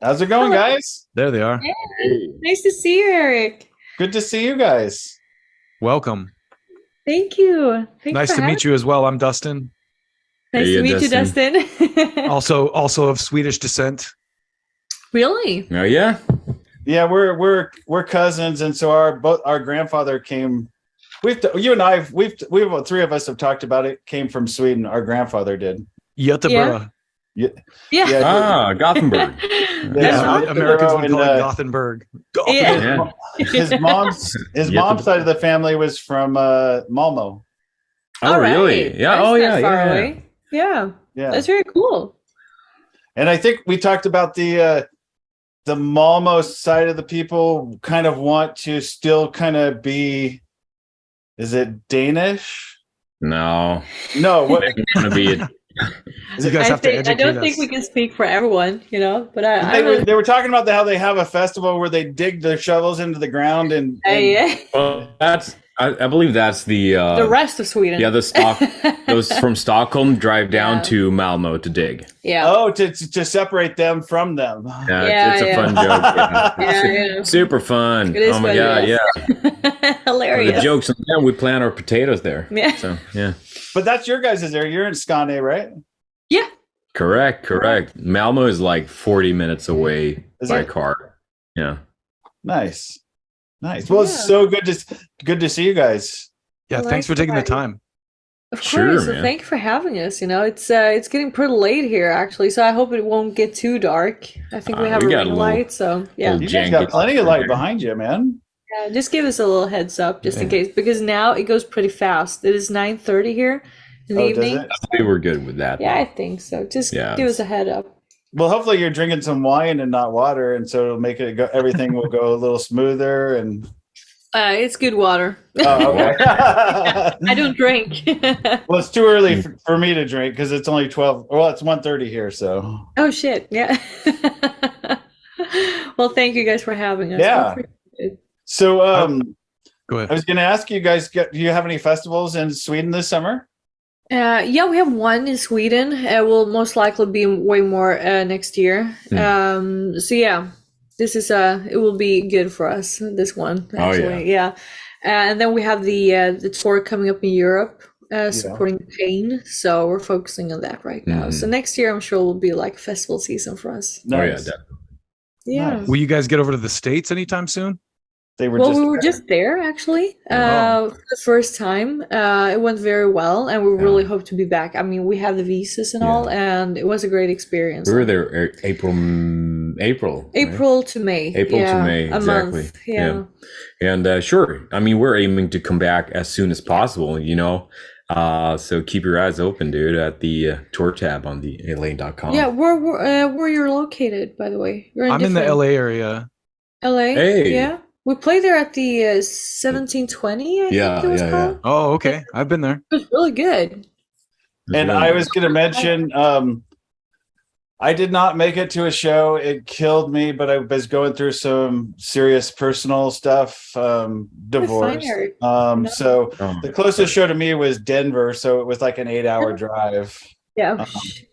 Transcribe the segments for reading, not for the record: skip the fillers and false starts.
How's it going, Hello. guys? There they are. Hey, nice to see you, Eric. Good to see you guys. Welcome. Thank you. Thanks Nice for to having meet you as well. I'm Dustin, Nice Hey, to meet Dustin. you, Dustin. also of Swedish descent. Really? Oh yeah. Yeah, we're cousins, and so our grandfather came. You and I we've three of us have talked about it. Came from Sweden. Our grandfather did. Göteborg. Yeah, Yeah. yeah, Ah, Gothenburg. That's Yeah, awesome. Americans would And, call it Gothenburg. Yeah. his mom's side of the family was from Malmo. Oh All right. really? Yeah. That's Oh not yeah. far Yeah. away. Yeah. Yeah, That's very cool. and I think we talked about the Malmo side of the people kind of want to still kind of be. Is it Danish? No. No, what It's gonna be it. You guys have to I educate don't us. think we can speak for everyone, but I they were talking about how they have a festival where they dig the shovels into the ground and yeah. Well, I believe that's the The rest of Sweden. yeah, those from Stockholm drive down Yeah. to Malmo to dig. Yeah. to separate them from them. Yeah, Yeah, it's a yeah. fun joke. Yeah. Super fun. It is Oh my fun, god, yes. yeah. Hilarious. The jokes on them, we plant our potatoes there. Yeah. So yeah. But that's your guys' area. You're in Skane, right? Yeah. Correct. Malmo is like 40 minutes away Is by it? car. Yeah. Nice. Well, it's Yeah. so good to see you guys. Yeah, Well, thanks for nice taking the to have time. Of Sure, course. So man. thank you for having us. It's getting pretty late here actually, so I hope it won't get too dark. I think we have we a got a ring little- light, so yeah. little You guys got Janky. plenty of light behind you, man. Yeah, just give us a little heads up just in Yeah. case, because now it goes pretty fast. It is 9:30 here in the Oh, does evening. it? We were good with that. Yeah, I think so. Just Yeah. give us a head up. Well, hopefully you're drinking some wine and not water, and so it'll make it go. Everything will go a little smoother. And It's good water. oh, okay. I don't drink. Well, it's too early for me to drink because it's only 12. Well, it's 1:30 here, so Oh shit! Yeah. Well, thank you guys for having us. Yeah. so Go I ahead. was going to ask you guys, do you have any festivals in Sweden this summer? Yeah, we have one in Sweden. Will most likely be way more next year. So yeah, this is it will be good for us. This one, Oh, actually, yeah. And then we have the tour coming up in Europe, supporting Pain. So we're focusing on that right now. So next year, I'm sure will be like festival season for us. Oh yeah, Nice. definitely. Yeah. Nice. Will you guys get over to the States anytime soon? They were Well, just we were just there actually Oh. for the first time. It went very well, and we really hope to be back. I mean, we have the visas and all, and it was a great experience. We were there April. Right? April to May. April to Yeah, May, a exactly. month. Yeah. And sure, I mean, we're aiming to come back as soon as possible, so keep your eyes open, dude, at the tour tab on the Eleine.com. Yeah, where you're located, by the way. You're I'm in the different- LA area. LA. Hey. Yeah. We played there at the 1720, I Yeah, think it was yeah, called. Oh, okay. I've been there. It was really good. And I was going to mention, I did not make it to a show. It killed me, but I was going through some serious personal stuff, divorce. Eric. So Oh, the closest show to me was Denver, so it was like an 8-hour drive. Yeah.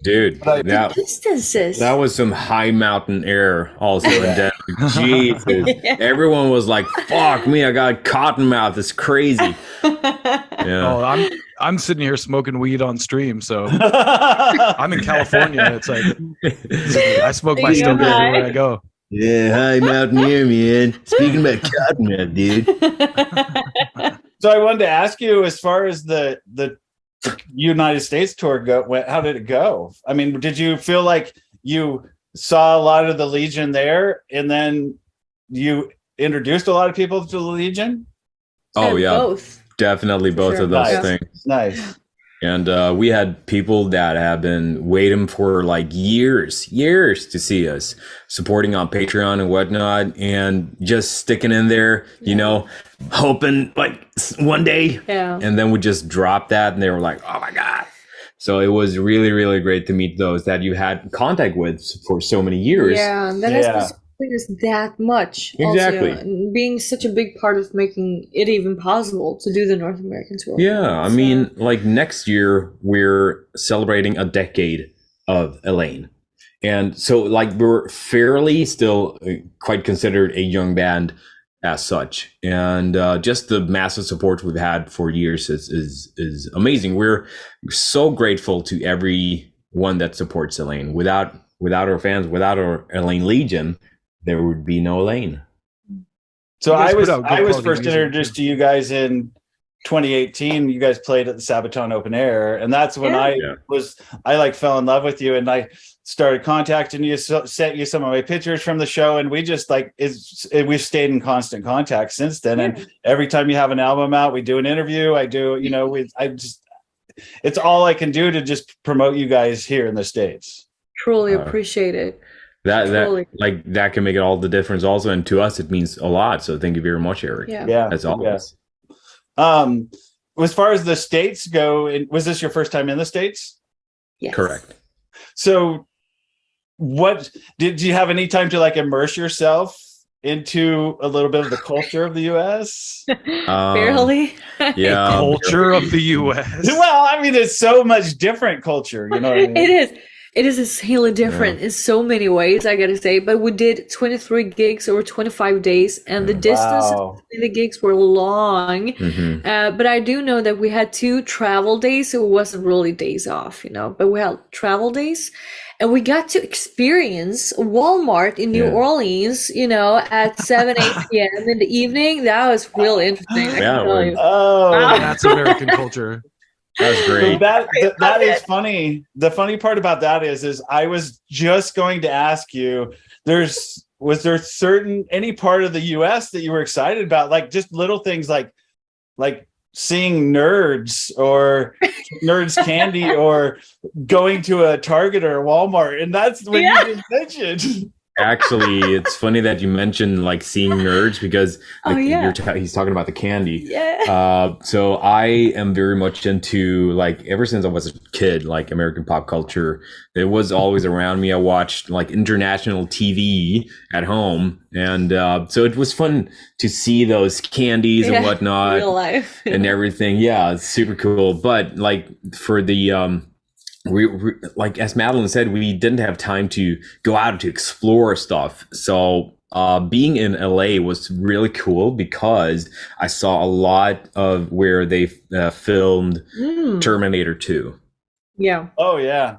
dude, But that Distances. that was some high mountain air also in Denver. Jesus. Everyone was like, fuck me, I got cotton mouth. It's crazy. Yeah. Oh, I'm sitting here smoking weed on stream, so I'm in California. It's like I smoke my There you stuff go. everywhere I go. Yeah, high mountaineer, man. Speaking about cotton mouth, dude. So I wanted to ask you, as far as the United States tour how did it go? I mean, did you feel like you saw a lot of the Legion there, and then you introduced a lot of people to the Legion? Oh, And yeah. Both. Definitely both Sure. of those Nice. things. Nice. And we had people that have been waiting for like years to see us, supporting on Patreon and whatnot, and just sticking in there, hoping like one day. Yeah. And then we just dropped that, and they were like, oh my God. So it was really, really great to meet those that you had contact with for so many years. Yeah, and that has Yeah. been supporting us that much. Exactly. Also, and being such a big part of making it even possible to do the North American tour. Yeah, I So- mean, like next year, we're celebrating a decade of Eleine. And so like we're fairly still quite considered a young band as such. And just the massive support we've had for years is amazing. We're so grateful to everyone that supports Eleine. Without our fans, without our Eleine Legion, there would be no Eleine. So I was quality first music, introduced to you guys in 2018. You guys played at the Sabaton Open Air, and that's when I like fell in love with you, and I started contacting you, sent you some of my pictures from the show, and we just like we've stayed in constant contact since then. And every time you have an album out, we do an interview. I do, it's all I can do to just promote you guys here in the States. Truly appreciate it. That can make all the difference also, and to us it means a lot. So thank you very much, Eric. As always. As far as the States go, was this your first time in the States? Yes. Correct. So what did you have any time to like immerse yourself into a little bit of the culture of the US? Barely. Yeah. Culture of the US. Well, I mean, it's so much different culture, you know what I mean? It is insanely different in so many ways, I gotta say. But we did 23 gigs over 25 days, and the distances between the gigs were long. But I do know that we had 2 travel days, so it wasn't really days off, but we had travel days. And we got to experience Walmart in New Orleans, at 7, 8 p.m. in the evening. That was real interesting. I can tell you. That's American culture. That's great. So that is funny. The funny part about that is I was just going to ask you, was there any part of the US that you were excited about? Like just little things like seeing nerds or nerds candy or going to a Target or a Walmart. And that's when you just mentioned. Actually, it's funny that you mentioned like seeing nerds because he's talking about the candy. So I am very much into like ever since I was a kid, like American pop culture. It was always around me. I watched like international TV at home, and so it was fun to see those candies and whatnot, real life and everything. Yeah, it's super cool. But like for the we like as Madeleine said, we didn't have time to go out to explore stuff. So being in LA was really cool because I saw a lot of where they filmed Terminator 2. Yeah. Oh yeah.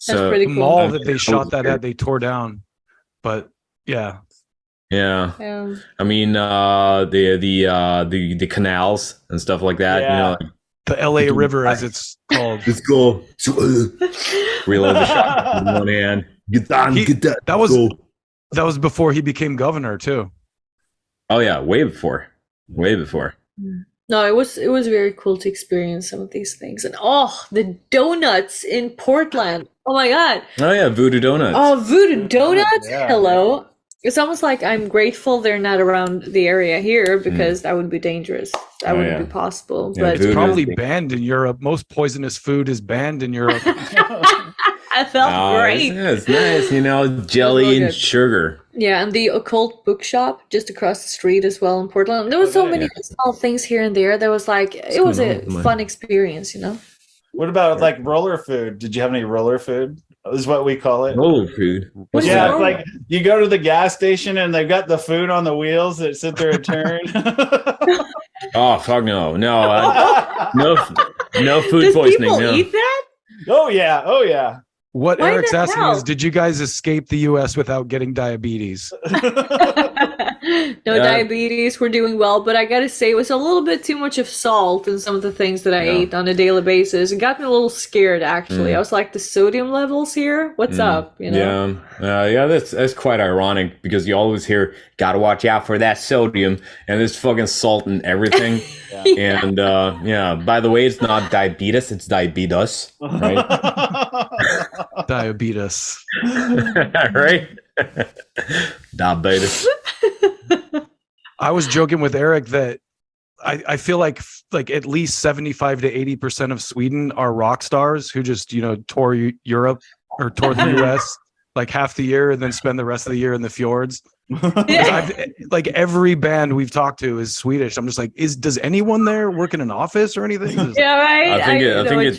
That's pretty cool. The mall that they shot that at, they tore down. But yeah. I mean the canals and stuff like that, the LA River, as it's called. Let's go. Reload the shot with one hand. Get down. That was before he became governor too. Oh yeah, way before. No, it was very cool to experience some of these things. And the donuts in Portland. Oh my God. Oh yeah, Voodoo Donuts. Oh, Voodoo Donuts. Yeah. Hello. It's almost like I'm grateful they're not around the area here because that would be dangerous. That wouldn't be possible. Yeah, but it's probably banned in Europe. Most poisonous food is banned in Europe. I felt great. It's nice, jelly and sugar. Yeah, and the occult bookshop just across the street as well in Portland. There was so many small things here and there. That was like it was a fun experience, What about like roller food? Did you have any roller food? Is what we call it. Roller food. Yeah, like you go to the gas station and they've got the food on the wheels that sit there and turn. Oh fuck no, no food Does poisoning. People eat that? Oh yeah. What Why Eric's the asking hell? is, did you guys escape the U.S. without getting diabetes? No diabetes. We're doing well, but I gotta say, it was a little bit too much of salt in some of the things that I ate on a daily basis. It got me a little scared, actually. I was like, the sodium levels here? What's up? Yeah, that's quite ironic because you always hear, gotta watch out for that sodium, and there's fucking salt in everything. And by the way, it's not diabetes, it's diabetes, right? Diabetes. Right? Diabetes. I was joking with Eric that I feel like at least 75 to 80% of Sweden are rock stars who just, tour Europe or tour the US like half the year and then spend the rest of the year in the fjords. Like every band we've talked to is Swedish. I'm just like, does anyone there work in an office or anything? Yeah, right. I think it's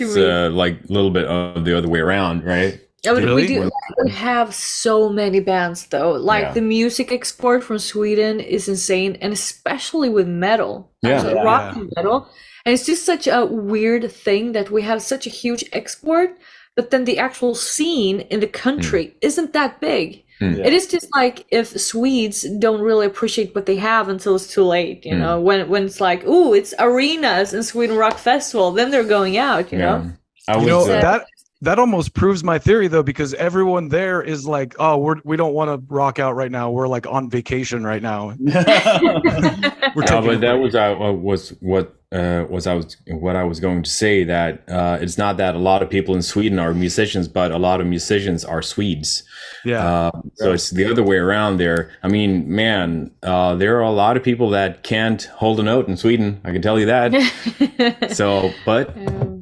like a little bit of the other way around, right? Yeah, but Really? we have so many bands though. Like Yeah. the music export from Sweden is insane, and especially with metal. Yeah. Actually, Yeah. rock and metal. And it's just such a weird thing that we have such a huge export, but then the actual scene in the country isn't that big. Mm. It is just like if Swedes don't really appreciate what they have until it's too late, you know, when it's like, ooh, it's arenas and Sweden Rock Festival, then they're going out, you know. I was, You know, uh, that almost proves my theory though, because everyone there is like, oh, we don't want to rock out right now. We're like on vacation right now. We're taking but that was what I was going to say, that it's not that a lot of people in Sweden are musicians, but a lot of musicians are Swedes. Yeah. So it's the other way around there. I mean, man, there are a lot of people that can't hold a note in Sweden. I can tell you that. So, but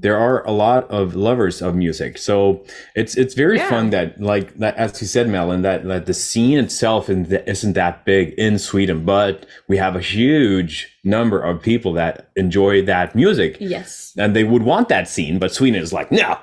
there are a lot of lovers of music. So it's very fun that, like that, as you said, Madeleine, that the scene itself isn't that big in Sweden, but we have a huge number of people that enjoy that music. Yes. And they would want that scene, but Sweden is like, no.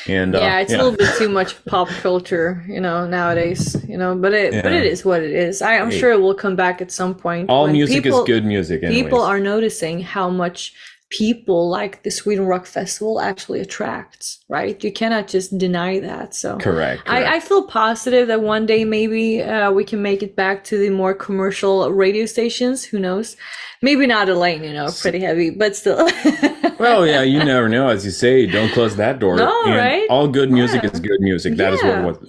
And it's a little bit too much pop culture, you know, nowadays, you know, but it is what it is. I'm sure it will come back at some point. All when music is good music anyways. People are noticing how much people like the Sweden Rock Festival actually attracts, right? You cannot just deny that. So Correct. I feel positive that one day maybe we can make it back to the more commercial radio stations. Who knows? Maybe not Eleine, you know, pretty heavy, but still. Well, yeah, you never know. As you say, don't close that door. No, and right? all good music is good music. That is Yeah. what was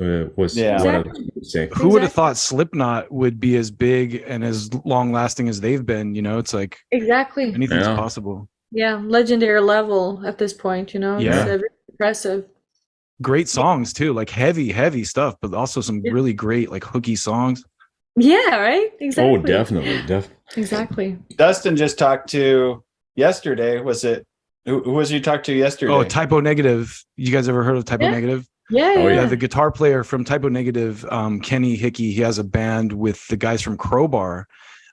what I was going to say. Who would have thought Slipknot would be as big and as long lasting as they've been? You know, it's like Exactly. anything's Yeah. possible. Yeah, legendary level at this point, you know. Yeah. It's very impressive. Great songs too, like heavy stuff, but also some really great like hooky songs. Yeah, right? Exactly. Oh, definitely. Exactly. Dustin just talked to yesterday. Was it who was you talked to yesterday? Oh, Typo Negative. You guys ever heard of Typo Yeah. Negative? Yeah, Oh, yeah. Yeah, the guitar player from Typo Negative, Kenny Hickey, he has a band with the guys from Crowbar.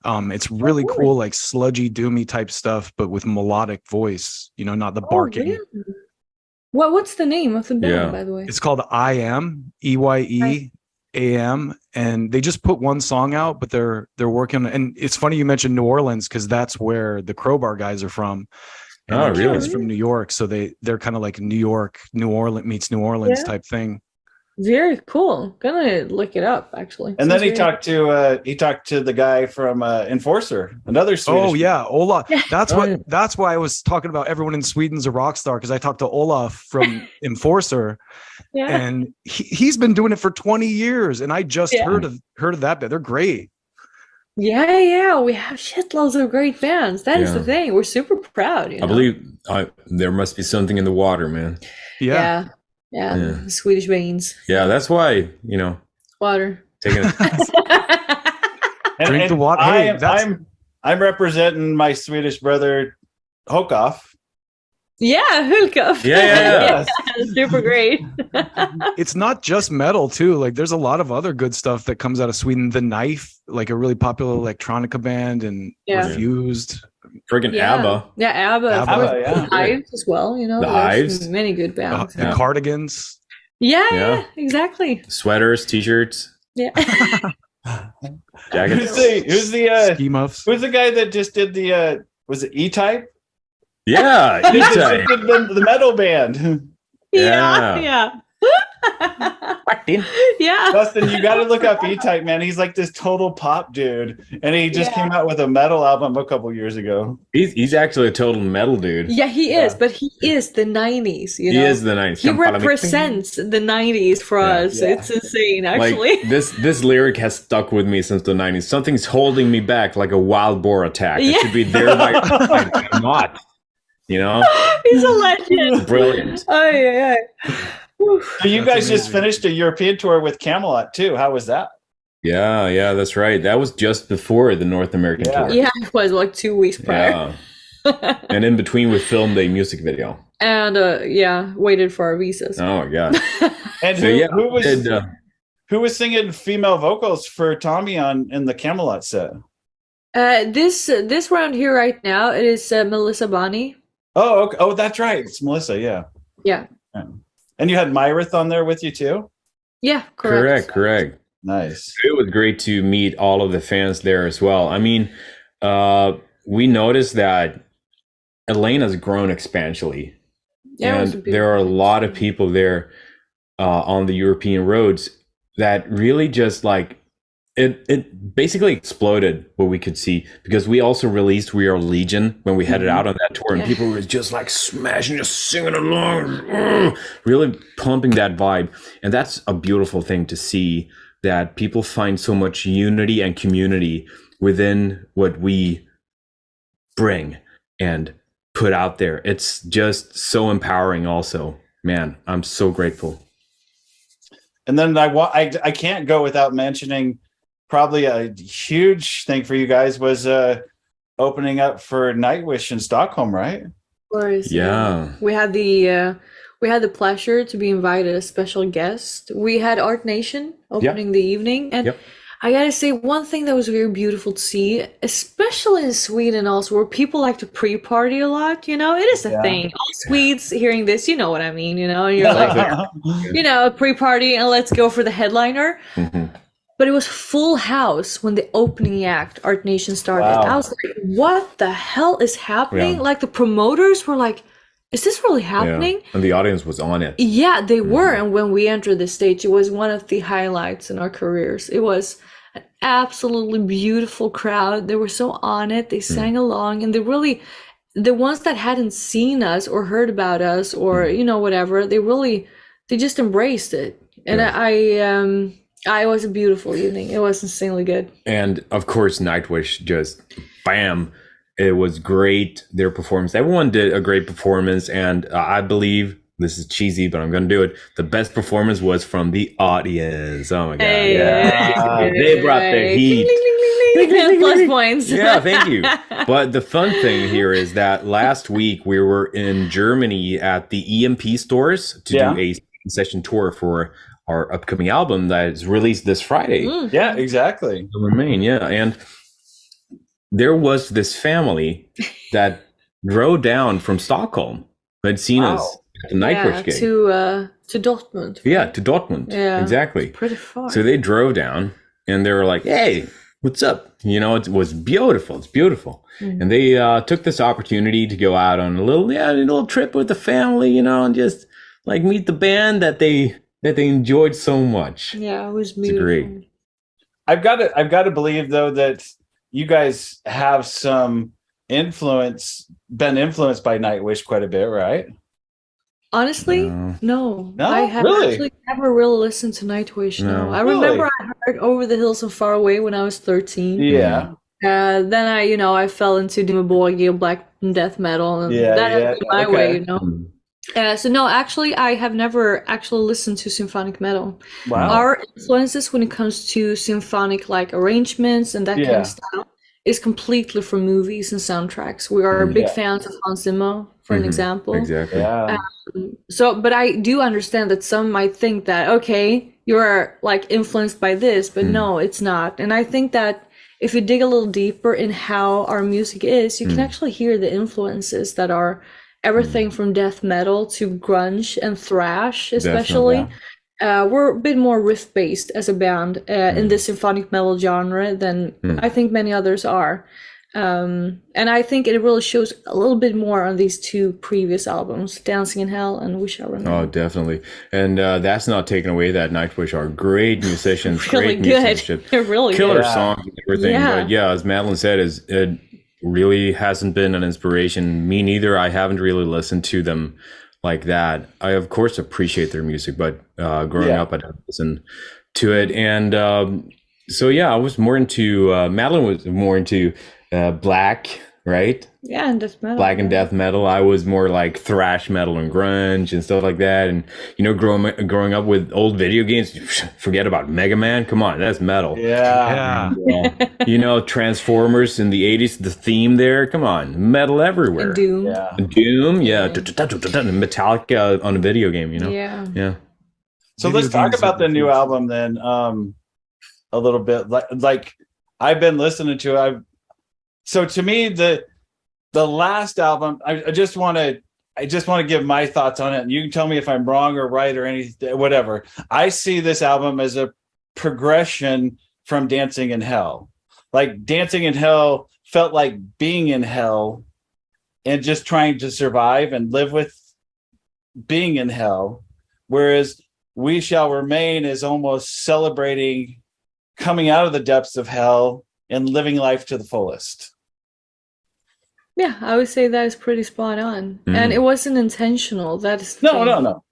It's really cool, like sludgy, doomy type stuff, but with melodic voice, you know, not the barking. Really? What's the name of the band, Yeah. by the way? It's called I Am, EYEAM, and they just put one song out, but they're working. And it's funny you mentioned New Orleans because that's where the Crowbar guys are from. And Oh, the kid really? is from New York, so they're kind of like New Orleans meets New Orleans Yeah. type thing. Very cool. Gonna look it up, actually. And then Sounds he talked to the guy from Enforcer, another Swedish. Oh yeah, Ola. Yeah. That's why I was talking about everyone in Sweden's a rock star, because I talked to Olaf from Enforcer, Yeah. and he's been doing it for 20 years, and I just Yeah. heard of that band. They're great. Yeah. We have shitloads of great bands. That is Yeah. the thing. We're super proud. You I know? believe there must be something in the water, man. Yeah. Yeah. Swedish veins. Yeah, that's why, you know, Water. taking it. Drink the water. Hey, I'm representing my Swedish brother Hokoff. Yeah, Hulkov. Yeah. Super great. It's not just metal too. Like there's a lot of other good stuff that comes out of Sweden. The Knife, like a really popular electronica band, and Yeah. Refused. Friggin' ABBA. Yeah, ABBA. Of ABBA, course. yeah. Hives as well, you know. The there's Hives. Many good bands. The Cardigans. Yeah, exactly. Sweaters, t-shirts, Yeah. jackets. Who's the Ski Muffs. who's the guy that just did the was it E-Type? Yeah, He just E-Type. did the metal band. Yeah. Yeah. Dustin, you got to look up E-Type, man. He's like this total pop dude, and he just came out with a metal album a couple years ago. He's actually a total metal dude. Yeah, he is, but he is the 90s, you know. He is the 90s. He represents the 90s for us. Yeah. It's insane, actually. Like this lyric has stuck with me since the 90s. Something's holding me back like a wild boar attack. Yeah. It should be there by I'm not. You know? He's a legend. Brilliant. Oh, yeah. So you That's guys just amazing. finished a European tour with Camelot too. How was that? Yeah, that's right. That was just before the North American Yeah. tour. Yeah, it was like 2 weeks prior. Yeah. And in between we filmed a music video. And waited for our visas. Oh my god. And So yeah, who was singing female vocals for Tommy in the Camelot set? This round here right now, it is Melissa Bonney. Oh, okay. Oh, that's right. It's Melissa. Yeah. Yeah. And you had Myrith on there with you too. Yeah, correct. Correct. Nice. It was great to meet all of the fans there as well. I mean, we noticed that Eleine has grown exponentially. Yeah, and there are a lot of people there on the European roads that really just like it basically exploded what we could see, because we also released We Are Legion when we headed out on that tour, and people were just like smashing, just singing along, really pumping that vibe. And that's a beautiful thing to see, that people find so much unity and community within what we bring and put out there. It's just so empowering also. Man, I'm so grateful. And then I can't go without mentioning probably a huge thing for you guys was opening up for Nightwish in Stockholm, right? Of course. Yeah. We had the pleasure to be invited as special guest. We had Art Nation opening the evening, and I gotta say, one thing that was very beautiful to see, especially in Sweden also, where people like to pre-party a lot, it is a thing. All Swedes hearing this, you know what I mean, and you're like, pre-party and let's go for the headliner. But it was full house when the opening act, Art Nation, started. Wow. I was like, what the hell is happening? Like, the promoters were like, is this really happening? And the audience was on it. Yeah, they were. And when we entered the stage, it was one of the highlights in our careers. It was an absolutely beautiful crowd. They were so on it. They sang along, and the ones that hadn't seen us or heard about us or, whatever, they just embraced it. And it was a beautiful evening. It was insanely good. And of course, Nightwish just bam. It was great, their performance. Everyone did a great performance, and I believe, this is cheesy, but I'm going to do it, the best performance was from the audience. Oh my God. They brought the heat. Plus points. Yeah, thank you. But the fun thing here is that last week we were in Germany at the EMP stores to do a session tour for our upcoming album that is released this Friday. Yeah, exactly. Remain, and there was this family that drove down from Stockholm who had seen us at the Nightwish gig. To Dortmund. Yeah, to Dortmund. Yeah, exactly. Pretty far. So they drove down and they were like, hey, what's up? It was beautiful. It's beautiful. And they took this opportunity to go out on a little trip with the family, and just like meet the band that they enjoyed so much. Yeah, it was beautiful. Great. I've got to believe though that you guys have been influenced by Nightwish quite a bit, right? Honestly, no. I have actually never really listened to Nightwish. No. I remember I heard Over the Hills and Far Away when I was 13. Yeah. Then I fell into Dimmu Borgir, black death metal, and that has been my way, So no, actually, I have never actually listened to symphonic metal. Wow. Our influences when it comes to symphonic like arrangements and that kind of style is completely from movies and soundtracks. We are big fans of Hans Zimmer, for an example. Exactly. Yeah. But I do understand that some might think that, okay, you're like influenced by this, but no, it's not. And I think that if you dig a little deeper in how our music is, you can actually hear the influences that are everything from death metal to grunge and thrash, especially. We're a bit more riff-based as a band in the symphonic metal genre than I think many others are. And I think it really shows a little bit more on these two previous albums, Dancing in Hell and We Shall Remain. Oh, definitely. And that's not taking away that Nightwish are great musicians, really great good. musicianship, They're really killer good. songs and everything. But as Madeleine said, it really hasn't been an inspiration. Me neither. I haven't really listened to them like that. I of course appreciate their music, but growing up I didn't listen to it. And I was more into Madeleine was more into black, right? Yeah, and death metal. Black and death metal. I was more like thrash metal and grunge and stuff like that. And growing up with old video games, forget about Mega Man. Come on, that's metal. Yeah. And, Transformers in the 80s, the theme there. Come on, metal everywhere. And Doom. Doom, Metallica on a video game. Yeah. So let's talk about the new album then. A little bit. Like I've been listening to. So to me, the last album, I just want to I just want to give my thoughts on it, and you can tell me if I'm wrong or right or anything, whatever. I see this album as a progression from Dancing in Hell. Like Dancing in Hell felt like being in hell and just trying to survive and live with being in hell, whereas We Shall Remain is almost celebrating coming out of the depths of hell and living life to the fullest. Yeah, I would say that is pretty spot on. And it wasn't intentional. That is the thing. No.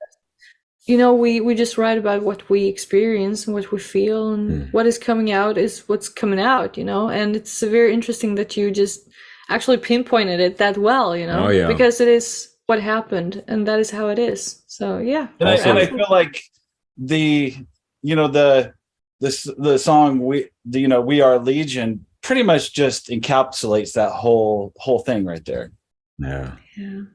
You know, we just write about what we experience and what we feel, and what is coming out is what's coming out, you know. And it's very interesting that you just actually pinpointed it that well, you know. Oh, yeah. Because it is what happened, and that is how it is. So yeah. And I feel like the song We Are Legion pretty much just encapsulates that whole thing right there. Yeah.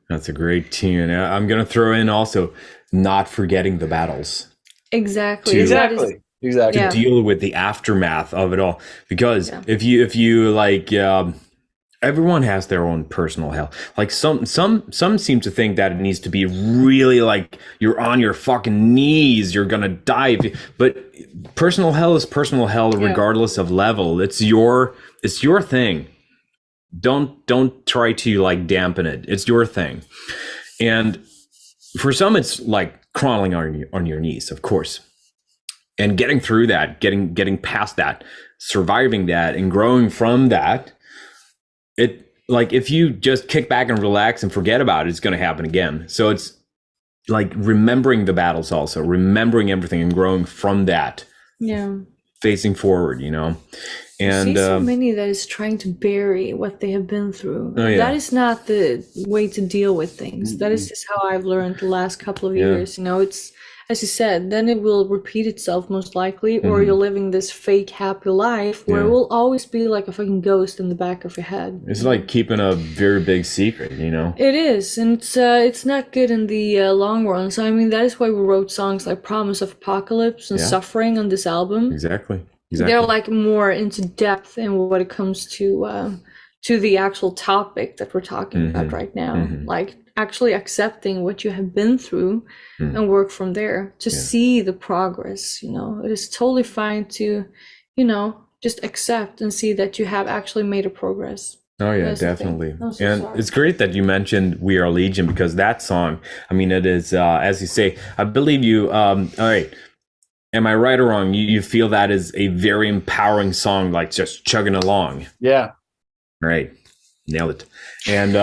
That's a great tune. I'm gonna throw in also Not Forgetting the Battles. Exactly. Exactly. Yeah. Deal with the aftermath of it all, because if you like, everyone has their own personal hell. Like some seem to think that it needs to be really like you're on your fucking knees, you're gonna die. But personal hell is personal hell, regardless of level. It's your thing. Don't try to like dampen it. It's your thing. And for some, it's like crawling on your knees, of course, and getting through that, getting past that, surviving that, and growing from that. It, like, if you just kick back and relax and forget about it, it's going to happen again. So it's like remembering the battles, also remembering everything and growing from that. Yeah. Facing forward, you know. And I see so many that is trying to bury what they have been through. Oh, yeah. That is not the way to deal with things. That is just how I've learned the last couple of years. You know, it's, as you said, then it will repeat itself most likely, or you're living this fake happy life where it will always be like a fucking ghost in the back of your head. It's like keeping a very big secret, you know. It is, and it's not good in the long run. So I mean, that is why we wrote songs like Promise of Apocalypse and Suffering on this album. Exactly. They're like more into depth in what it comes to the actual topic that we're talking about right now. Like actually accepting what you have been through and work from there to see the progress. You know, it is totally fine to, you know, just accept and see that you have actually made a progress. Oh yeah, definitely. And it's great that you mentioned We Are Legion, because that song, I mean, it is, as you say, I believe you, all right. Am I right or wrong? You feel that is a very empowering song, like just chugging along. Yeah. Right. Nailed it. And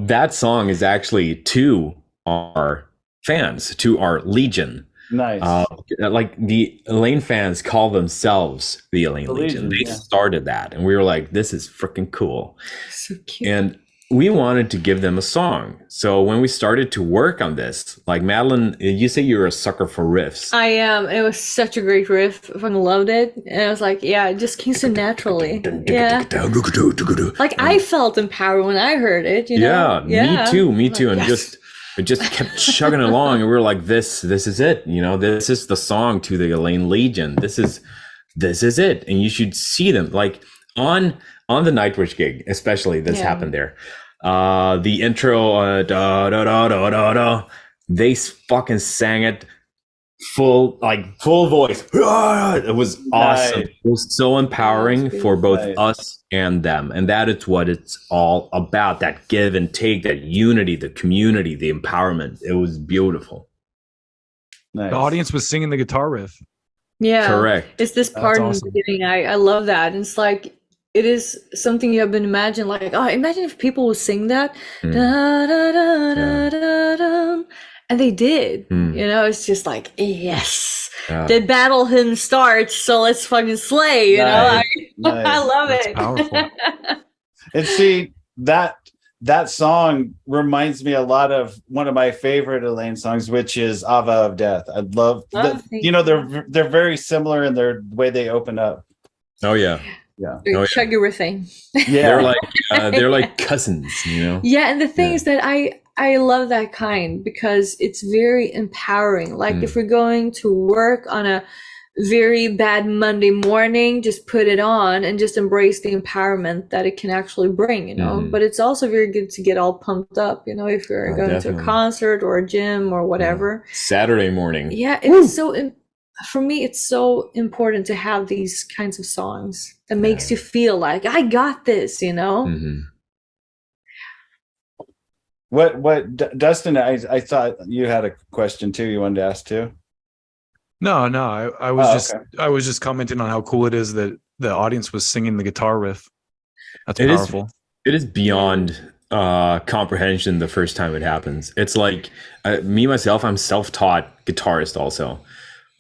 that song is actually to our fans, to our Legion. Nice. Like the Eleine fans call themselves the Eleine Legion. They started that, and we were like, this is freaking cool. So cute. And we wanted to give them a song. So when we started to work on this, like Madeleine, you say you're a sucker for riffs. I am. It was such a great riff. I fucking loved it. And I was like, yeah, it just came so naturally. Yeah. Like I felt empowered when I heard it, you know? Me too. Like, And it just kept chugging along. And we were like, this is it. You know, this is the song to the Eleine Legion. This is it. And you should see them like on the Nightwish gig, especially this happened there. The intro, da da da da da da. They fucking sang it full voice. It was awesome. It was so empowering for both us and them, and that is what it's all about. That give and take, that unity, the community, the empowerment. It was beautiful. Nice. The audience was singing the guitar riff. Yeah, correct. It's this part in the beginning. I love that. It's like, it is something you have been imagined, like, oh, imagine if people would sing that. Da, da, da, da, da, da. And they did. You know, it's just like, yes. The battle hymn starts, so let's fucking slay, you know? I love it. Powerful. And see, that song reminds me a lot of one of my favorite Eleine songs, which is Ava of Death. I love you know, they're very similar in their way they open up. Oh yeah. Yeah. Chuggy riffing. Yeah. They're like cousins, you know? Yeah, and the thing is that I love that kind because it's very empowering. Like if we're going to work on a very bad Monday morning, just put it on and just embrace the empowerment that it can actually bring, you know. But it's also very good to get all pumped up, you know, if you're going to a concert or a gym or whatever. Saturday morning. Yeah, it's for me, it's so important to have these kinds of songs that makes you feel like I got this, you know. What Dustin, I thought you had a question too. You wanted to ask too. No, I was just commenting on how cool it is that the audience was singing the guitar riff. That's powerful. It is beyond comprehension the first time it happens. It's like me myself, I'm self-taught guitarist also,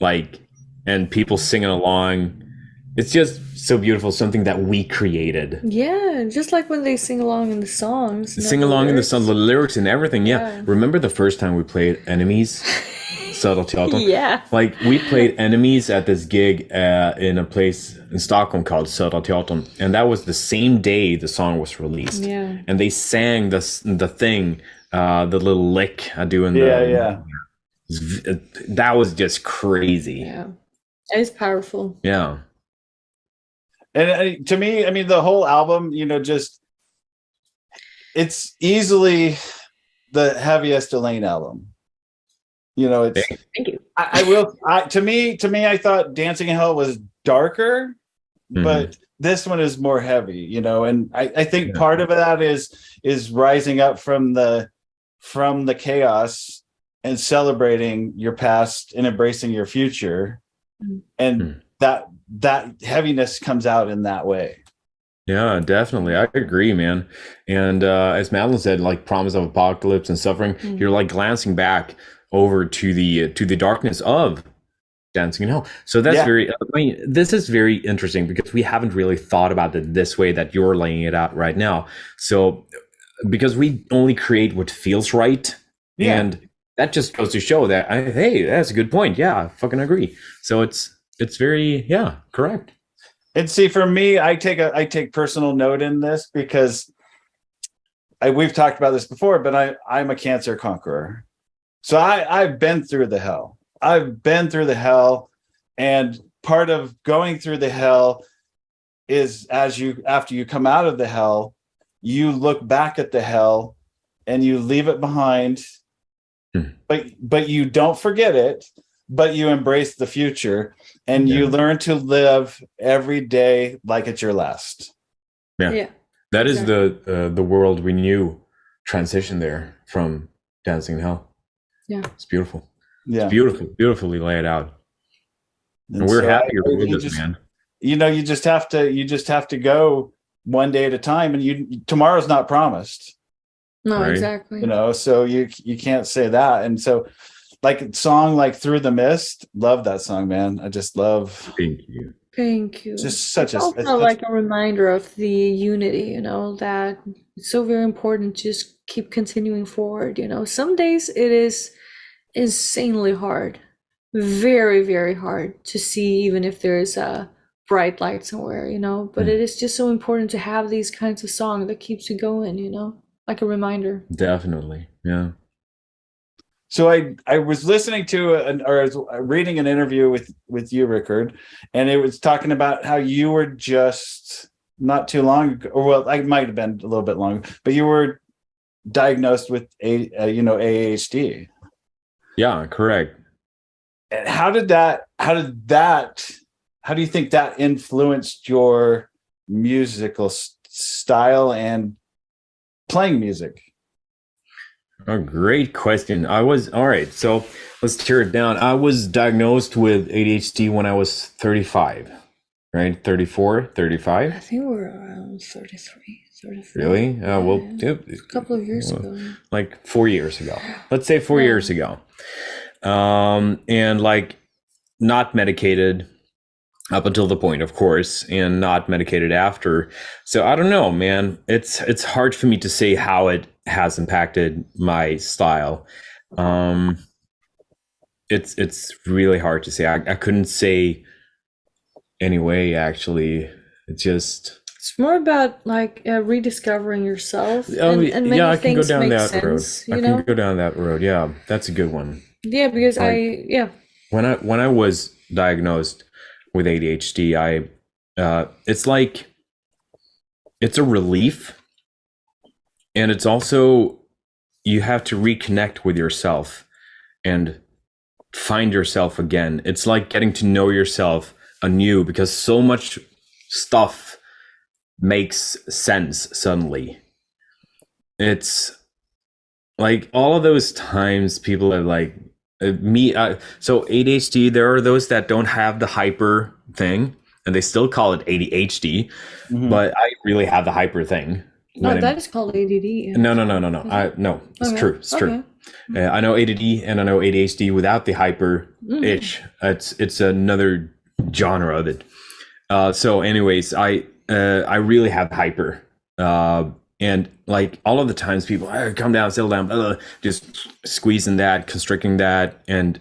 like, and people singing along. It's just so beautiful, something that we created. Yeah, just like when they sing along in the songs. Sing along in the song, the lyrics and everything. Yeah. Remember the first time we played Enemies? Söderteatern? Yeah. Like, we played Enemies at this gig in a place in Stockholm called Söderteatern. And that was the same day the song was released. Yeah. And they sang the thing, the little lick I do in that was just crazy. Yeah. It's powerful. Yeah. And to me, I mean, the whole album, you know, just it's easily the heaviest Eleine album. You know, it's. Thank you. To me, I thought Dancing in Hell was darker, but this one is more heavy. You know, and I think part of that is rising up from the chaos and celebrating your past and embracing your future, and that heaviness comes out in that way. Yeah, definitely. I agree, man. And as Madeleine said, like Promise of Apocalypse and Suffering, you're like glancing back over to the darkness of Dancing in Hell. So that's this is very interesting because we haven't really thought about it this way that you're laying it out right now. So because we only create what feels right, and that just goes to show that hey, that's a good point. Yeah, I fucking agree. So it's very correct. And see, for me, I take personal note in this because we've talked about this before, but I'm a cancer conqueror. So I've been through the hell. And part of going through the hell is after you come out of the hell, you look back at the hell and you leave it behind, but you don't forget it, but you embrace the future and you learn to live every day like it's your last. Yeah. That is the world we knew transition there from Dancing in Hell. Yeah. It's beautiful. Yeah. It's beautifully laid out. And we're happy with this, man. You know, you just have to go one day at a time, and tomorrow's not promised. No, right? Exactly. You know, so you can't say that. And so like a song like Through the Mist, love that song, man. I just love. Thank you. Just such it's also like a reminder of the unity, you know, that it's so very important to just keep continuing forward. You know, some days it is insanely hard, very, very hard to see, even if there is a bright light somewhere, you know, but it is just so important to have these kinds of songs that keeps you going, you know, like a reminder. Definitely. Yeah. So I was listening to or I was reading an interview with you, Rikard, and it was talking about how you were just not too long ago, or well, I might have been a little bit longer, but you were diagnosed with ADHD. Yeah, correct. And how do you think that influenced your musical style and playing music? A great question. All right. So let's tear it down. I was diagnosed with ADHD when I was 35, right? 34, 35. I think we're around 33, 34. Really? Well, a couple of years ago. Like 4 years ago. Let's say 4 years ago. And like not medicated up until the point, of course, and not medicated after. So I don't know, man. It's hard for me to say how it has impacted my style. It's really hard to say. I couldn't say anyway, actually. It's more about like rediscovering yourself. And many I can go down that sense, road. I can go down that road. Yeah, that's a good one. Yeah, because when I was diagnosed with ADHD, it's like, it's a relief, and it's also, you have to reconnect with yourself and find yourself again. It's like getting to know yourself anew, because so much stuff makes sense suddenly. It's like all of those times people are like, so ADHD, there are those that don't have the hyper thing and they still call it ADHD, but I really have the hyper thing. No, that is called ADD. No. No, it's true. It's true. I know ADD and I know ADHD without the hyper itch. It's another genre of it. So anyways, I really have hyper. And like all of the times people, calm down, settle down, just squeezing that, constricting that, and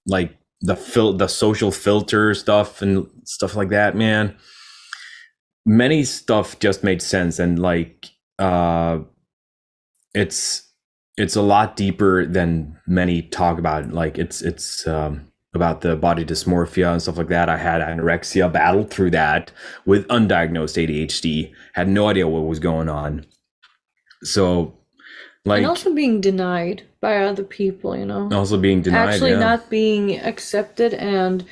like the social filter stuff and stuff like that, man. Many stuff just made sense, and like it's a lot deeper than many talk about. Like it's about the body dysmorphia and stuff like that. I had anorexia, battled through that with undiagnosed ADHD, had no idea what was going on. So like, and also being denied by other people, you know, also being denied, actually not being accepted, and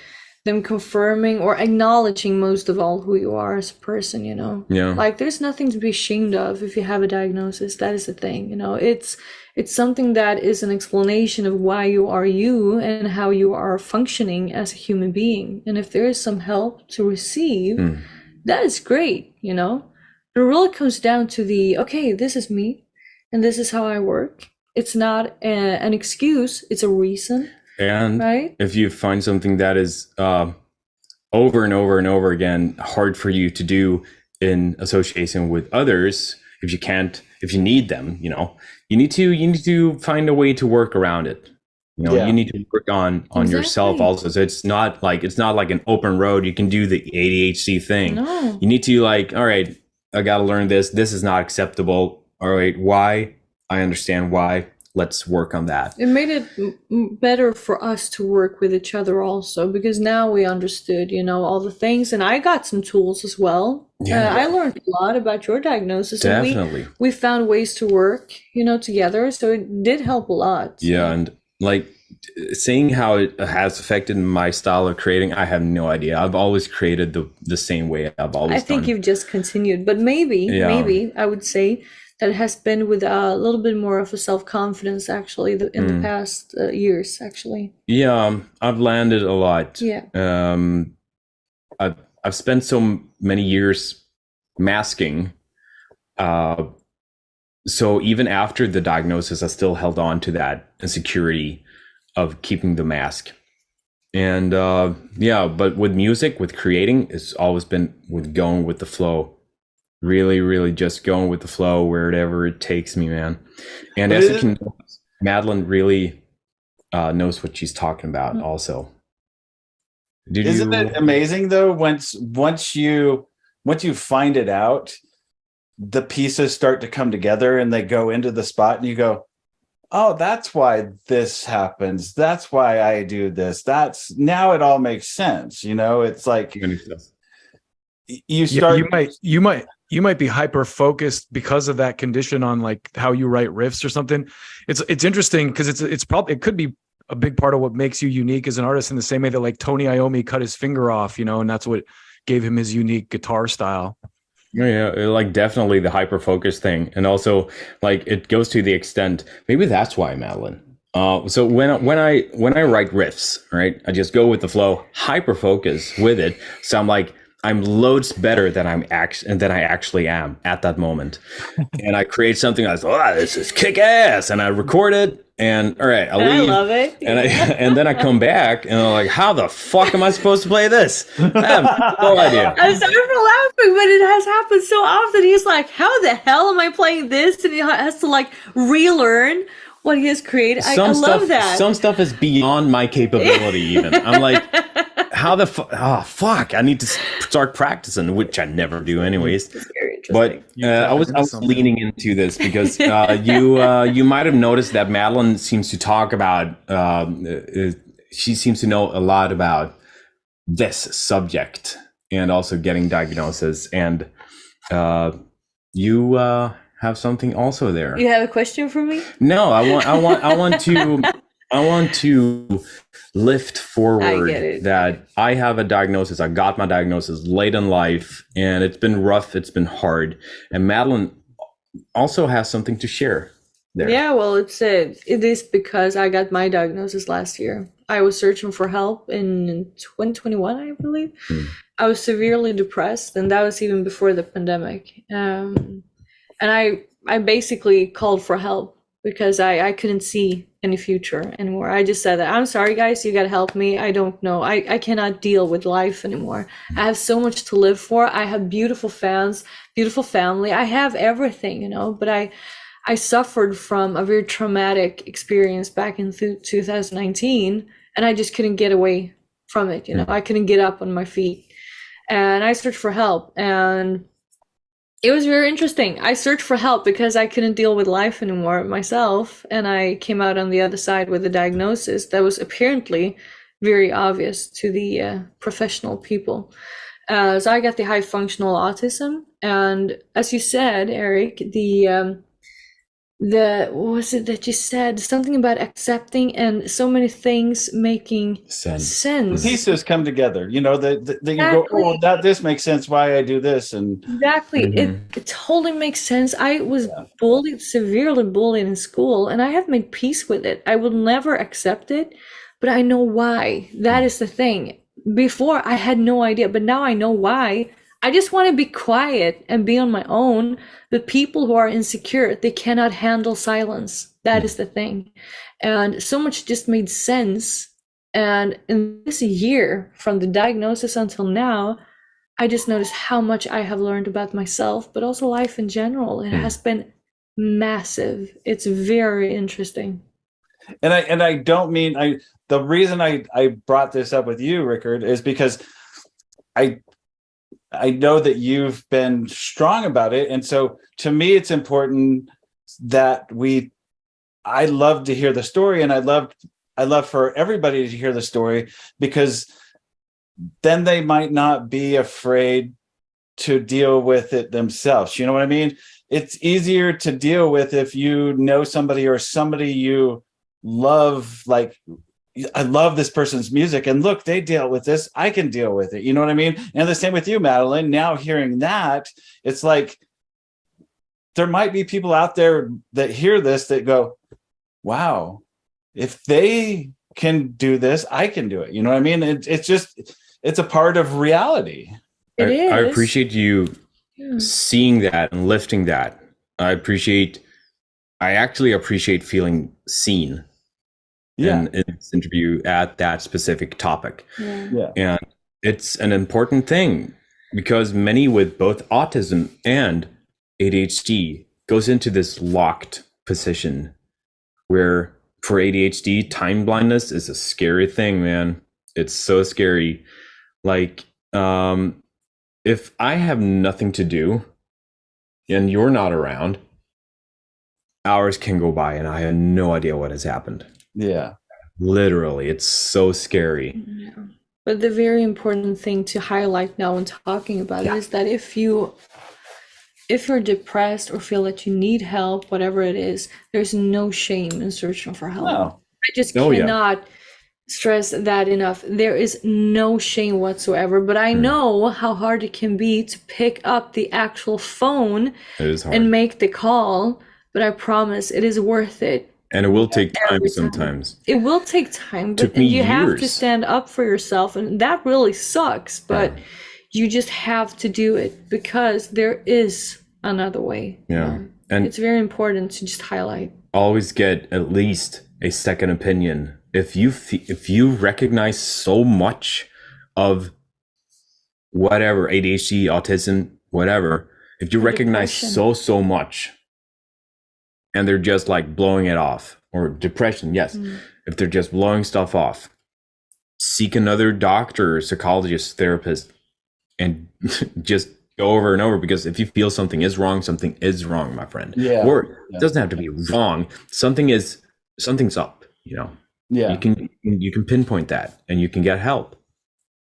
them confirming or acknowledging most of all who you are as a person, you know. Like there's nothing to be ashamed of if you have a diagnosis. That is the thing, you know. It's something that is an explanation of why you are you and how you are functioning as a human being. And if there is some help to receive, that is great, you know. It really comes down to okay, this is me and this is how I work. It's not an excuse, it's a reason. And right? If you find something that is over and over and over again hard for you to do in association with others, if you need them, you know, you need to find a way to work around it. You know, you need to work on yourself also. So it's not like an open road. You can do the ADHD thing. No. You need to like, all right, I got to learn this. This is not acceptable. All right, why? I understand why. Let's work on that. It made it better for us to work with each other also, because now we understood, you know, all the things, and I got some tools as well. I learned a lot about your diagnosis. Definitely. And we found ways to work, you know, together. So it did help a lot. Yeah, and like seeing how it has affected my style of creating, I have no idea. I've always created the same way I've always I think done. You've just continued, but maybe I would say that it has been with a little bit more of a self-confidence actually in the past years actually. Yeah, I've landed a lot. Yeah. I've spent so many years masking. So even after the diagnosis, I still held on to that insecurity of keeping the mask. And but with music, with creating, it's always been with going with the flow. Really, really just going with the flow wherever it takes me, man. And as you can know, Madeleine really knows what she's talking about also. Isn't it amazing though, once you find it out, the pieces start to come together and they go into the spot and you go, oh, that's why this happens. That's why I do this. Now it all makes sense. You know, it's like you start. You might be hyper focused because of that condition on like how you write riffs or something. It's interesting because it could be a big part of what makes you unique as an artist, in the same way that like Tony Iommi cut his finger off, you know, and that's what gave him his unique guitar style. Yeah, like definitely the hyper focus thing, and also like it goes to the extent. Maybe that's why, Madeleine. So when I write riffs, right, I just go with the flow, hyper focus with it. So I'm loads better than I actually am at that moment, and I create something that's this is kick ass, and I record it, and all right, I leave, I love it, and then I come back and I'm like, how the fuck am I supposed to play this? I have no idea. I'm sorry for laughing, but it has happened so often. He's like, how the hell am I playing this? And he has to like relearn what he has created. I love that. Some stuff is beyond my capability even. I'm like, how the fuck, I need to start practicing, which I never do anyways. But I was leaning into this because you might have noticed that Madeleine seems to talk about she seems to know a lot about this subject and also getting diagnosis. And you have something also there. You have a question for me? No, I want to lift forward that I have a diagnosis. I got my diagnosis late in life, and it's been rough. It's been hard. And Madeleine also has something to share there. Yeah, well, it is because I got my diagnosis last year. I was searching for help in 2021, I believe. I was severely depressed, and that was even before the pandemic. And I basically called for help because I couldn't see any future anymore. I just said that, I'm sorry, guys, you gotta help me. I don't know. I cannot deal with life anymore. I have so much to live for. I have beautiful fans, beautiful family. I have everything, you know, but I suffered from a very traumatic experience back in 2019, and I just couldn't get away from it. You know, I couldn't get up on my feet, and I searched for help, and it was very interesting. I searched for help because I couldn't deal with life anymore myself, and I came out on the other side with a diagnosis that was apparently very obvious to the professional people. So I got the high functional autism, and as you said, Eric, what was it that you said? Something about accepting and so many things making sense. Pieces come together, you know, that you go, oh, this makes sense why I do this. And exactly. It totally makes sense. I was severely bullied in school, and I have made peace with it. I will never accept it, but I know why. That is the thing. Before I had no idea, but now I know why. I just want to be quiet and be on my own. But people who are insecure, they cannot handle silence. That is the thing. And so much just made sense. And in this year, from the diagnosis until now, I just noticed how much I have learned about myself, but also life in general. It has been massive. It's very interesting. And I don't mean, the reason I brought this up with you, Rikard, is because I know that you've been strong about it. And so to me, it's important that I love to hear the story, and I love for everybody to hear the story, because then they might not be afraid to deal with it themselves. You know what I mean? It's easier to deal with if you know somebody or somebody you love, like, I love this person's music, and look, they deal with this. I can deal with it. You know what I mean? And the same with you, Madeleine. Now hearing that, it's like there might be people out there that hear this that go, wow, if they can do this, I can do it. You know what I mean? It's a part of reality. I appreciate you seeing that and lifting that. I actually appreciate feeling seen. In this interview at that specific topic. And it's an important thing, because many with both autism and ADHD goes into this locked position where, for ADHD, time blindness is a scary thing, man. It's so scary. Like, if I have nothing to do and you're not around, hours can go by and I have no idea what has happened. Yeah. Literally, it's so scary. Yeah. But the very important thing to highlight now when talking about it is that if you're depressed or feel that you need help, whatever it is, there's no shame in searching for help. No. I just cannot stress that enough. There is no shame whatsoever, but I know how hard it can be to pick up the actual phone and make the call, but I promise it is worth it. And it will take time sometimes. It will take time, but you have to stand up for yourself, and that really sucks, but you just have to do it, because there is another way. And it's very important to just highlight. Always get at least a second opinion. If you recognize so much of whatever, ADHD, autism, whatever, if you recognize so much, and they're just like blowing it off, or depression, if they're just blowing stuff off, seek another doctor, psychologist, therapist, and just go over and over, because if you feel something is wrong, my friend. Or it doesn't have to be wrong. Something's up, you know. You can pinpoint that, and you can get help.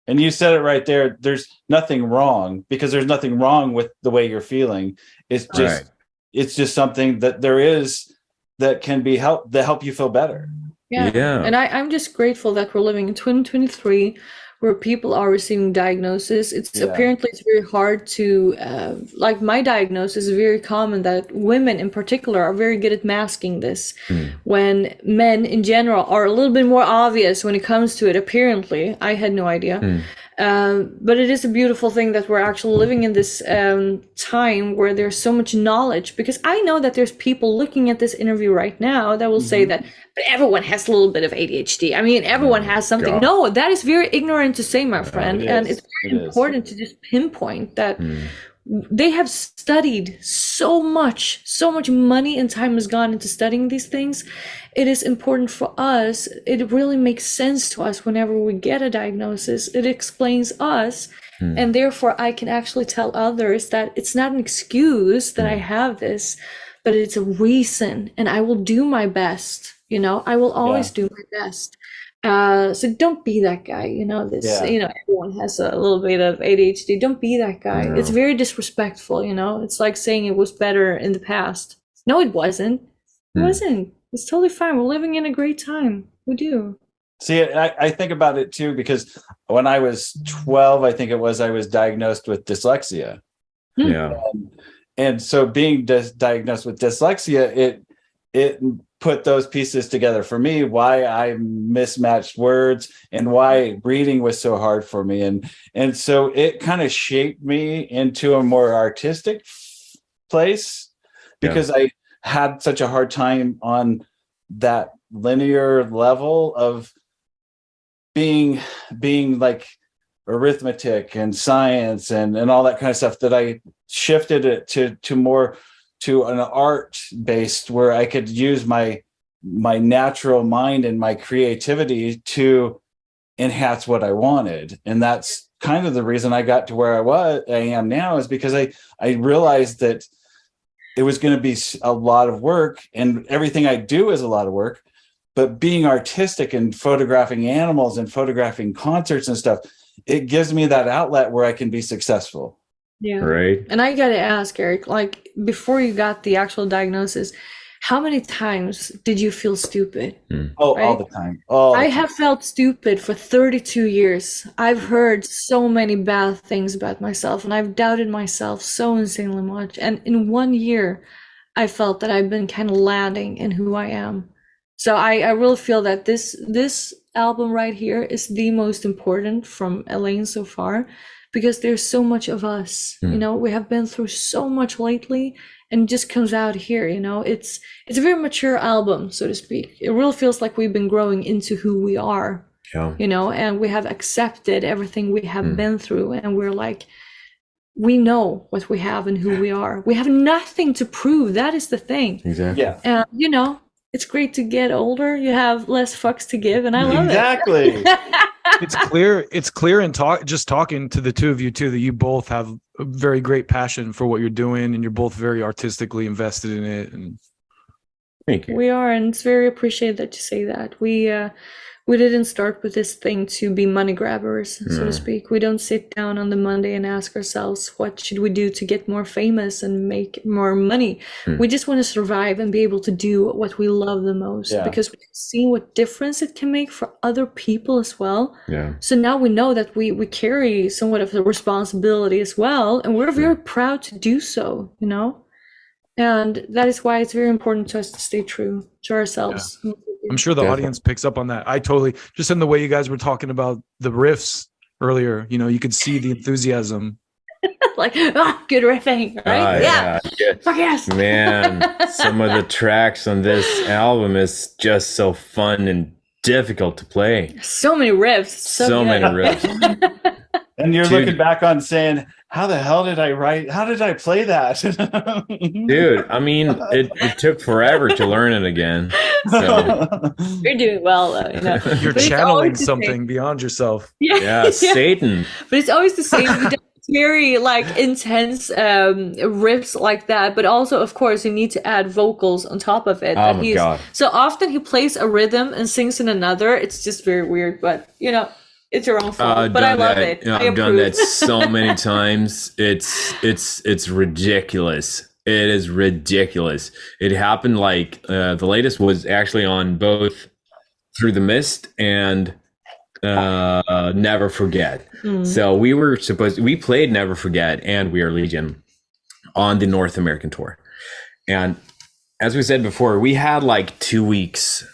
And you said it right there. There's nothing wrong, because there's nothing wrong with the way you're feeling. It's just it's just something that there is that can be help you feel better. Yeah. And I'm just grateful that we're living in 2023 where people are receiving diagnosis. Apparently it's very hard to, like my diagnosis is very common, that women in particular are very good at masking this, when men in general are a little bit more obvious when it comes to it. Apparently, I had no idea. But it is a beautiful thing that we're actually living in this time where there's so much knowledge, because I know that there's people looking at this interview right now that will say that, but everyone has a little bit of ADHD. I mean, everyone has something. God. No, that is very ignorant to say, my friend. And it's very important to just pinpoint that they have studied so much money and time has gone into studying these things. It is important for us. It really makes sense to us whenever we get a diagnosis. It explains us. And therefore I can actually tell others that it's not an excuse that I have this, but it's a reason, and I will do my best. You know, I will always do my best. So don't be that guy, you know, everyone has a little bit of ADHD. Don't be that guy. No. It's very disrespectful, you know. It's like saying it was better in the past. No, it wasn't. It wasn't. It's totally fine. We're living in a great time. We do. See, I think about it too, because when I was 12, I think it was, I was diagnosed with dyslexia. Yeah. And so being diagnosed with dyslexia, it put those pieces together for me, why I mismatched words and why reading was so hard for me. And so it kind of shaped me into a more artistic place, because I had such a hard time on that linear level of being like arithmetic and science and all that kind of stuff, that I shifted it to more to an art based, where I could use my natural mind and my creativity to enhance what I wanted. And that's kind of the reason I got to where I am now, is because I realized that it was going to be a lot of work, and everything I do is a lot of work, but being artistic and photographing animals and photographing concerts and stuff, it gives me that outlet where I can be successful. Yeah. Right. And I got to ask, Eric, like before you got the actual diagnosis, how many times did you feel stupid? Oh, right? All the time. I have felt stupid for 32 years. I've heard so many bad things about myself, and I've doubted myself so insanely much. And in 1 year, I felt that I've been kind of landing in who I am. So I really feel that this album right here is the most important from Eleine so far, because there's so much of us. You know, we have been through so much lately, and it just comes out here. You know, it's a very mature album, so to speak. It really feels like we've been growing into who we are. Yeah. You know, and we have accepted everything we have been through, and we're like, we know what we have and who we are. We have nothing to prove. That is the thing. Exactly. Yeah. And you know, it's great to get older. You have less fucks to give, and I love it. It's clear in talking to the two of you too, that you both have a very great passion for what you're doing, and you're both very artistically invested in it. And thank you. We are, and it's very appreciated that you say that. We didn't start with this thing to be money grabbers, so to speak. We don't sit down on the Monday and ask ourselves, what should we do to get more famous and make more money? We just want to survive and be able to do what we love the most, because we've seen what difference it can make for other people as well. Yeah. So now we know that we carry somewhat of the responsibility as well, and we're very proud to do so, you know? And that is why it's very important to us to stay true to ourselves. Yeah. I'm sure the audience picks up on that. I totally, just in the way you guys were talking about the riffs earlier, you know, you could see the enthusiasm. Like, good riffing, right? Yeah. Fuck yes. Man, some of the tracks on this album is just so fun and difficult to play. So many riffs. So many riffs. And you're looking back on saying, how the hell did I write? How did I play that? Dude, I mean, it took forever to learn it again. So. You're doing well, though. You know? You're channeling something beyond yourself. Yeah, Satan. But it's always the same. It's very like intense riffs like that. But also, of course, you need to add vocals on top of it. Oh my God. So often he plays a rhythm and sings in another. It's just very weird. But, you know. It's your own fault, but I love that. it. I've done that so many times. It's ridiculous. It is ridiculous. It happened like the latest was actually on both Through the Mist and Never Forget. So we played Never Forget and We Are Legion on the North American tour. And as we said before, we had like 2 weeks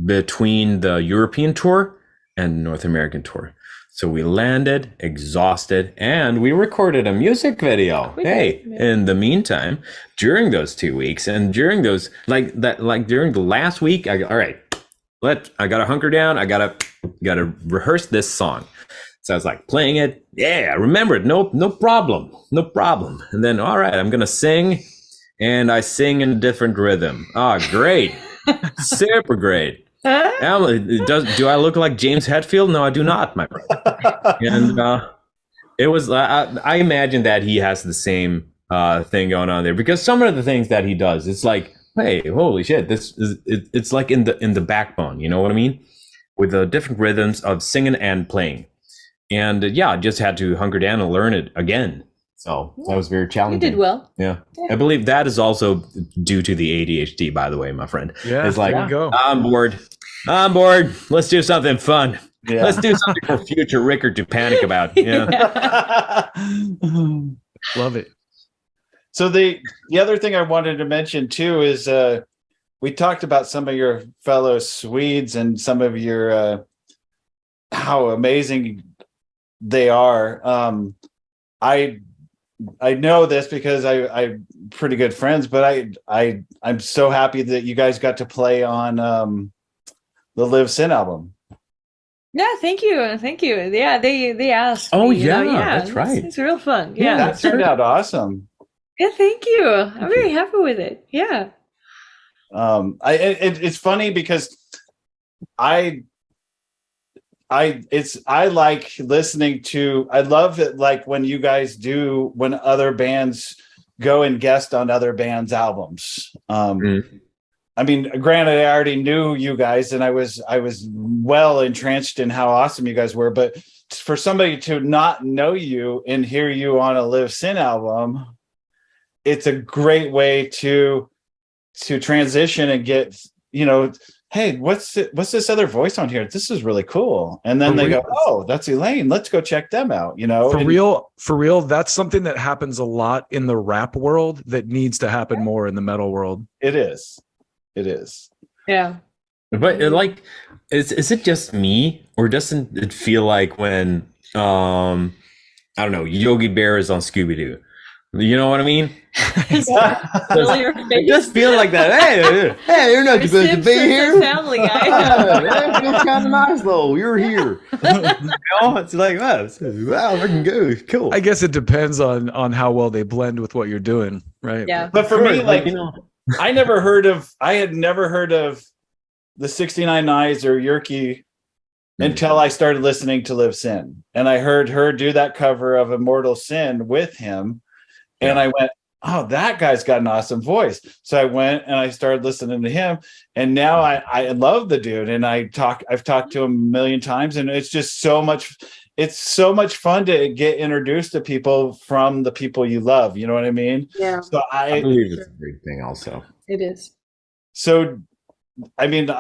between the European tour and North American tour. So we landed exhausted and we recorded a music video. In the meantime, during those 2 weeks and during those during the last week, I gotta hunker down. I gotta rehearse this song. So I was like playing it. Yeah, I remember it. No problem. And then, all right, I'm gonna sing, and I sing in a different rhythm. Oh, great. Super great. Do I look like James Hetfield? No, I do not, my brother. And it was. I imagine that he has the same thing going on there, because some of the things that he does, it's like, hey, holy shit! It's like in the backbone. You know what I mean? With the different rhythms of singing and playing, and I just had to hunker down and learn it again. So that was very challenging. You did well. Yeah. I believe that is also due to the ADHD, by the way, my friend. Yeah, it's like, there you go. I'm bored. Let's do something fun. Yeah. Let's do something for future Rikard to panic about. Yeah. Love it. So the other thing I wanted to mention too is we talked about some of your fellow Swedes and some of your how amazing they are. I know this because I'm pretty good friends, but I'm so happy that you guys got to play on the Live Sin album. Yeah, thank you. Yeah, they asked. Oh me, yeah, that's right. It's real fun. Yeah, that turned out awesome. Yeah, thank you. I'm very happy with it. Yeah. It's funny because I like listening to, I love it, like when you guys do, when other bands go and guest on other bands' albums. I mean, granted, I already knew you guys and I was well entrenched in how awesome you guys were, but for somebody to not know you and hear you on a Live Sin album, it's a great way to transition and get, hey, what's this other voice on here? This is really cool. And then they go, oh, that's Eleine. Let's go check them out. For real, that's something that happens a lot in the rap world that needs to happen more in the metal world. It is. Yeah. But is it just me, or doesn't it feel like when I don't know, Yogi Bear is on Scooby-Oo? You know what I mean? It just feel like that. Hey, you're not supposed to be here. Family Guy. It's kind of nice though. You're here. It's like, wow, I can go. Cool. I guess it depends on how well they blend with what you're doing, right? Yeah. But for me, I had never heard of the 69 Eyes or Yerke until I started listening to Live Sin, and I heard her do that cover of Immortal Sin with him. And I went, oh, that guy's got an awesome voice. So I went and I started listening to him. And now I love the dude. And I've talked to him a million times. And it's just so much fun to get introduced to people from the people you love. You know what I mean? Yeah. So I believe it's a great thing also. It is. So, I mean,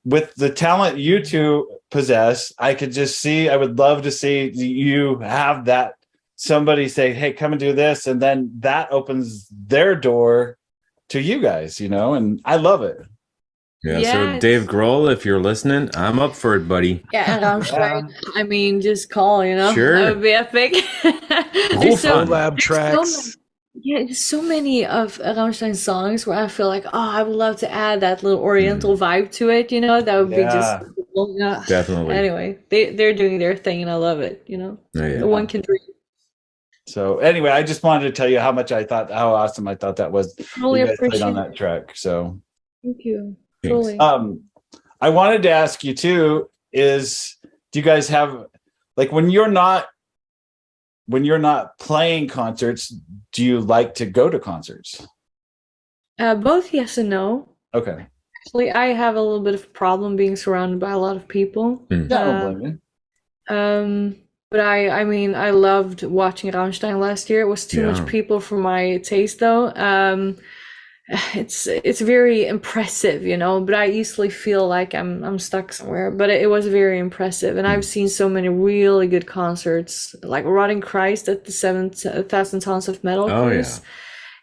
with the talent you two possess, I would love to see you have that. Somebody say, hey, come and do this, and then that opens their door to you guys, and I love it. So Dave Grohl, if you're listening, I'm up for it, buddy. Yeah, and I'm sure. I mean, just call, Sure. That would be epic. There's lab tracks. There's so many of Rammstein songs where I feel like, I would love to add that little Oriental vibe to it. That would be just cool. Definitely. Anyway, they're doing their thing, and I love it. One can dream. So anyway, I just wanted to tell you how awesome I thought that was. Really you guys appreciate played on that track. So thank you. Totally. I wanted to ask you too, do you guys have, like, when you're not playing concerts, do you like to go to concerts? Both yes and no. Okay. Actually, I have a little bit of a problem being surrounded by a lot of people. Yeah, I don't blame you. But I mean, I loved watching Rammstein last year. It was too much people for my taste, though. It's very impressive, you know, but I easily feel like I'm stuck somewhere. But it was very impressive, and I've seen so many really good concerts, like Rotting Christ at the 7,000 Tons of Metal cruise.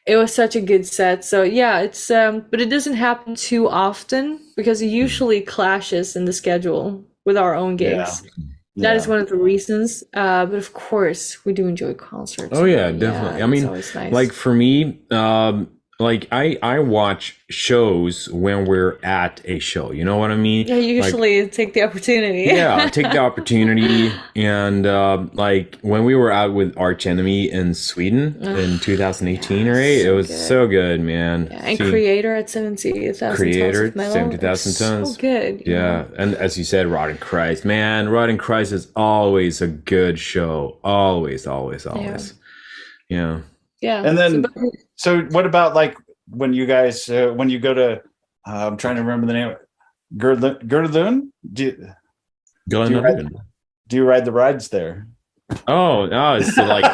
It was such a good set. So yeah, it's but it doesn't happen too often because it usually clashes in the schedule with our own gigs. That is one of the reasons. But of course, we do enjoy concerts. Oh yeah, definitely. Yeah, I mean, nice. like for me, like I watch shows when we're at a show. You know what I mean? Yeah, you usually take the opportunity. Yeah, take the opportunity. And like when we were out with Arch Enemy in Sweden in 2018, right? It was so good, man. Yeah, and Creator at 70,000 tons. 70,000 tons. So good. Yeah, and as you said, Rotting Christ, man, Rotting Christ is always a good show. Always. Yeah. Yeah. And then, so what about like when you guys, when you go to, I'm trying to remember the name, Gerdlund? Do you ride the rides there? Oh, no, it's like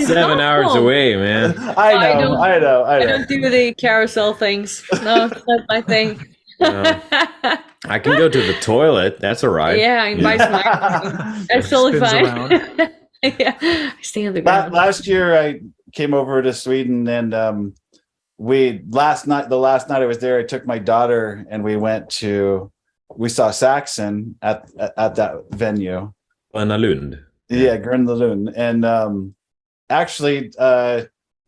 7 hours away, man. I know. I don't do the carousel things. No, it's not my thing. I can go to the toilet. That's a ride. Yeah, I can buy some ice. That's totally fine. Yeah, I stay on the ground. Last year, I came over to Sweden, and the last night I was there, I took my daughter and we saw Saxon at that venue. Gröna Lund. Yeah, Gröna Lund. And actually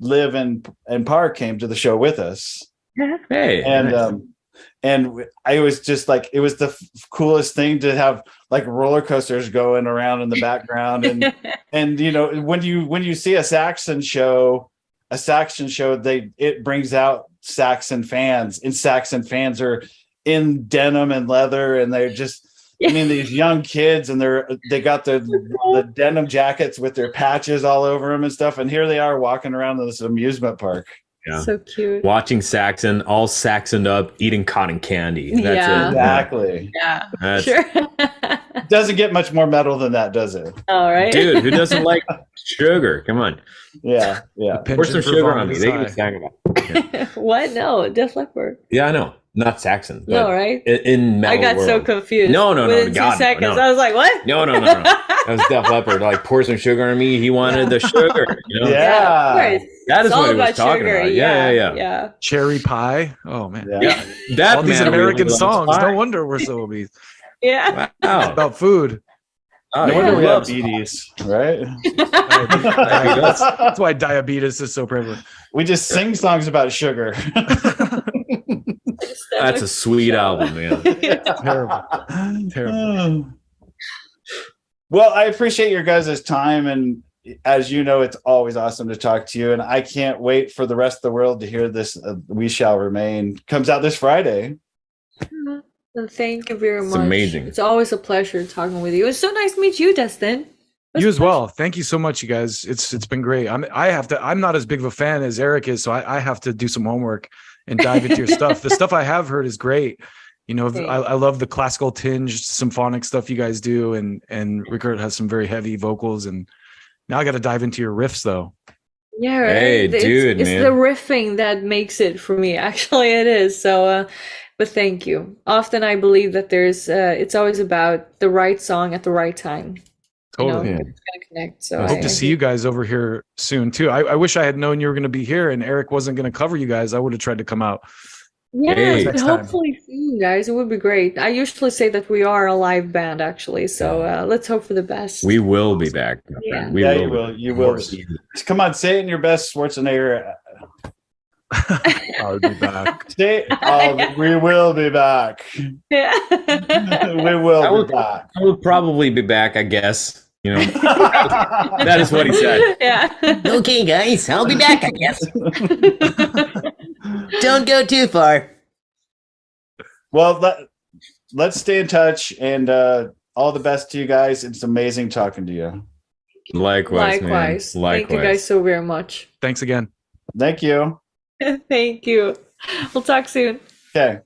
Liv and Par came to the show with us. Hey. And I was just like, it was the coolest thing to have like roller coasters going around in the background. And you know, when you see a Saxon show, it brings out Saxon fans, and Saxon fans are in denim and leather, and they're just, I mean, these young kids, and they got the denim jackets with their patches all over them and stuff. And here they are walking around in this amusement park. Yeah. So cute. Watching Saxon, all Saxoned up, eating cotton candy. That's it. Exactly. Yeah. Sure. Doesn't get much more metal than that, does it? All right. Dude, who doesn't like sugar? Come on. Yeah. Pour some sugar on me. They can snack about. What? No, Def Leppard. Yeah, I know. Not Saxon. No, right? In metal I got world. so confused. No. Within God, 2 seconds, no. I was like, what? No. That was Def Leppard. Like, pour some sugar on me. He wanted the sugar. You know? Yeah. That is it's what he was about talking sugar. about. Yeah. Cherry pie. Oh man. Yeah. That All these man American really songs. loves No pie. wonder we're so obese. Yeah. Wow. About food. Oh, No he wonder we have loves diabetes, right? That's why diabetes is so prevalent. We just sing songs about sugar. That's a sweet album, man. Terrible. Well, I appreciate your guys' time, and as you know, it's always awesome to talk to you, and I can't wait for the rest of the world to hear this. We Shall Remain comes out this Friday. Well, thank you very much. It's amazing. It's always a pleasure talking with you. It's so nice to meet you, Dustin. You as well. Thank you so much, you guys. It's been great. I'm not as big of a fan as Eric is, so I have to do some homework and dive into your stuff. The stuff I have heard is great. You know, I love the classical tinged symphonic stuff you guys do, and Rikard has some very heavy vocals, and now I got to dive into your riffs though. Yeah, right. Hey, dude, it's man. the riffing that makes it for me. Actually, it is. So, but thank you. Often I believe that it's always about the right song at the right time. Totally. You know, it's gonna connect. So I hope to see you guys over here soon too. I wish I had known you were going to be here and Eric wasn't going to cover you guys. I would have tried to come out. Yeah, Hey. but Next time. hopefully soon, guys. It would be great. I usually say that we are a live band, actually. So let's hope for the best. We will be back, my Yeah. friend. We Yeah, will. you be will. back. You will. Come on, say it in your best Schwarzenegger. I'll be back. We will be back. Yeah. We will be back. I will probably be back, I guess. You know, that is what he said. Yeah. Okay, guys, I'll be back, I guess. Don't go too far. Well, let's stay in touch, and all the best to you guys. It's amazing talking to you. Likewise, Likewise. man. Likewise. Thank you guys so very much. Thanks again. Thank you. Thank you. We'll talk soon. Okay.